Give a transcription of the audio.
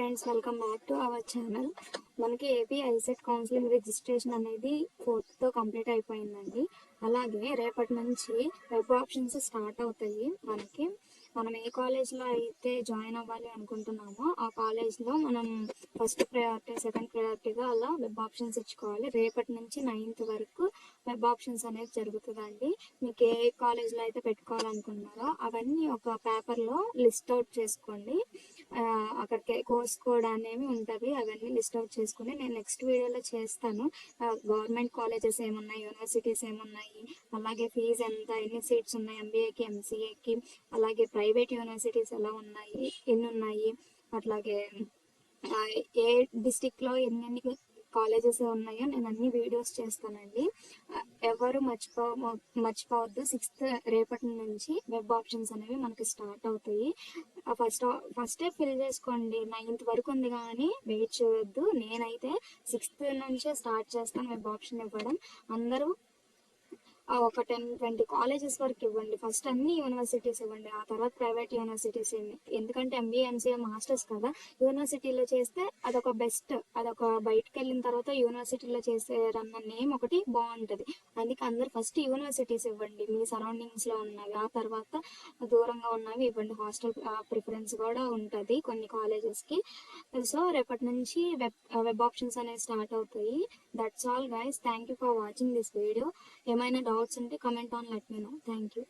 Friends, welcome back to our channel. మనకి AP ICET counselling registration అనేది 4th complete అయిపోయిందండి. అలాగే రేపటి నుంచి వెబ్ ఆప్షన్స్ స్టార్ట్ అవుతాయి. మనం ఏ కాలేజ్లో అయితే జాయిన్ అవ్వాలి అనుకుంటున్నామో ఆ కాలేజ్లో మనం ఫస్ట్ ప్రయారిటీ, సెకండ్ ప్రయారిటీగా అలా వెబ్ ఆప్షన్స్ ఇచ్చుకోవాలి. రేపటి నుంచి 9th వరకు వెబ్ ఆప్షన్స్ అనేది జరుగుతుందండి. మీకు ఏ కాలేజ్లో అయితే పెట్టుకోవాలనుకుంటున్నారో అవన్నీ ఒక పేపర్లో లిస్ట్ అవుట్ చేసుకోండి. అక్కడికి కోర్స్ కోడ్ అనేవి ఉంటుంది, అవన్నీ లిస్ట్ అవుట్ చేసుకుని నేను నెక్స్ట్ వీడియోలో చేస్తాను. గవర్నమెంట్ కాలేజెస్ ఏమున్నాయి, యూనివర్సిటీస్ ఏమున్నాయి, అలాగే ఫీజు ఎంత, ఎన్ని సీట్స్ ఉన్నాయి ఎంబీఏకి, ఎంసీఏకి, అలాగే ప్రైవేట్ యూనివర్సిటీస్ ఎలా ఉన్నాయి, ఎన్ని ఉన్నాయి, అట్లాగే ఏ డిస్టిక్లో ఎన్ని కాలేజెస్ ఉన్నాయో నేను అన్ని వీడియోస్ చేస్తానండి. ఎవరు మర్చిపోవద్దు. 6th రేపటి నుంచి వెబ్ ఆప్షన్స్ అనేవి మనకి స్టార్ట్ అవుతాయి. ఫస్టే ఫిల్ చేసుకోండి. 9th వరకు ఉంది కానీ వెయిట్ చేయొద్దు. నేనైతే 6th నుంచే స్టార్ట్ చేస్తాను వెబ్ ఆప్షన్ ఇవ్వడం. అందరూ ఒక 10-20 కాలేజెస్ వరకు ఇవ్వండి. ఫస్ట్ అన్ని యూనివర్సిటీస్ ఇవ్వండి, ఆ తర్వాత ప్రైవేట్ యూనివర్సిటీస్ ఇవ్వండి. ఎందుకంటే ఎంబీఏ, ఎంసీఏ, మాస్టర్స్ కదా, యూనివర్సిటీలో చేస్తే అదొక బెస్ట్. అదొక బయటకు వెళ్ళిన తర్వాత యూనివర్సిటీలో చేసేరన్న నేమ్ ఒకటి బాగుంటుంది. అందుకే అందరు ఫస్ట్ యూనివర్సిటీస్ ఇవ్వండి, మీ సరౌండింగ్స్లో ఉన్నవి. ఆ తర్వాత దూరంగా ఉన్నవి ఇవ్వండి. హాస్టల్ ప్రిఫరెన్స్ కూడా ఉంటుంది కొన్ని కాలేజెస్కి. సో రేపటి నుంచి వెబ్ ఆప్షన్స్ అనేవి స్టార్ట్ అవుతాయి. That's all guys. Thank you for watching this video. ఏమైనా డౌట్స్ ఉంటే comment on let me know. Thank you.